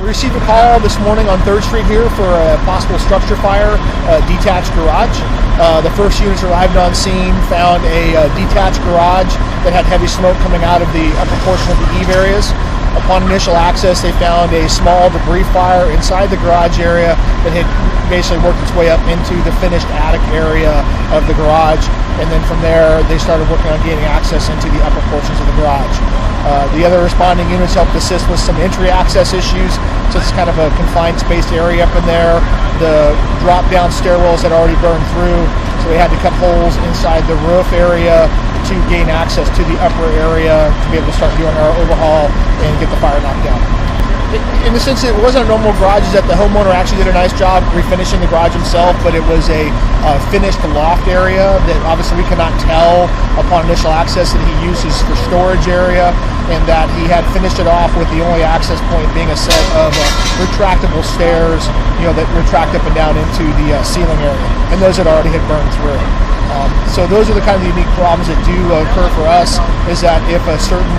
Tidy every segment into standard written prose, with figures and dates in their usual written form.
We received a call this morning on 3rd Street here for a possible structure fire, detached garage. The first units arrived on scene, found a detached garage that had heavy smoke coming out of the upper portion of the eave areas. Upon initial access, they found a small debris fire inside the garage area that had basically worked its way up into the finished attic area of the garage. And then from there, they started working on gaining access into the upper portions of the garage. The other responding units helped assist with some entry access issues. So it's kind of a confined spaced area up in there. The drop-down stairwells had already burned through, so we had to cut holes inside the roof area to gain access to the upper area to be able to start doing our overhaul and get the fire knocked down. In the sense that it wasn't a normal garage, is that the homeowner actually did a nice job refinishing the garage himself, but it was a finished loft area that obviously we could not tell upon initial access that he uses for storage area, and that he had finished it off with the only access point being a set of retractable stairs, that retract up and down into the ceiling area, and those had already burned through. So those are the kind of unique problems that do occur for us, is that if a certain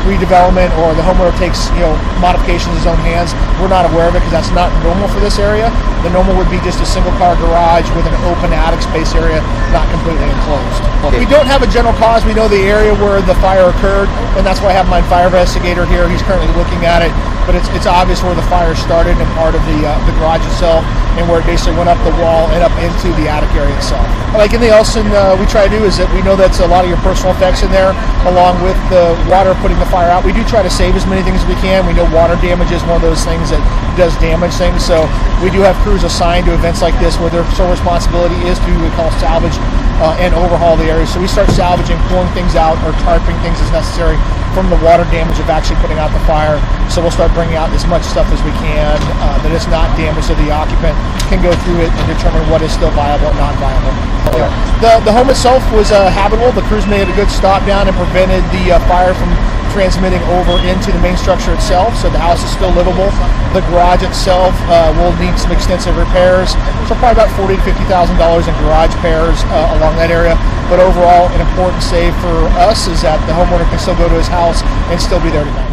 redevelopment or the homeowner takes modifications in his own hands, we're not aware of it because that's not normal for this area. The normal would be just a single car garage with an open attic space area, not completely enclosed. We don't have a general cause. We know the area where the fire occurred, and that's why I have my fire investigator here. He's currently looking at it, but it's obvious where the fire started and part of the garage itself, and where it basically went up the wall and up into the attic area itself. Like anything else we try to do is that we know that's a lot of your personal effects in there, along with the water putting the fire out. We do try to save as many things as we can. We know water damage is one of those things that does damage things, so we do have crews assigned to events like this where their sole responsibility is to we call salvage and overhaul the area. So we start salvaging, pulling things out, or tarping things as necessary from the water damage of actually putting out the fire. So we'll start bringing out as much stuff as we can that is not damaged, so the occupant can go through it and determine what is still viable and non-viable. The home itself was habitable. The crews made a good stop down and prevented the fire from transmitting over into the main structure itself, so the house is still livable. The garage itself will need some extensive repairs, so probably about $40,000 to $50,000 in garage repairs along that area. But overall, an important save for us is that the homeowner can still go to his house and still be there tonight.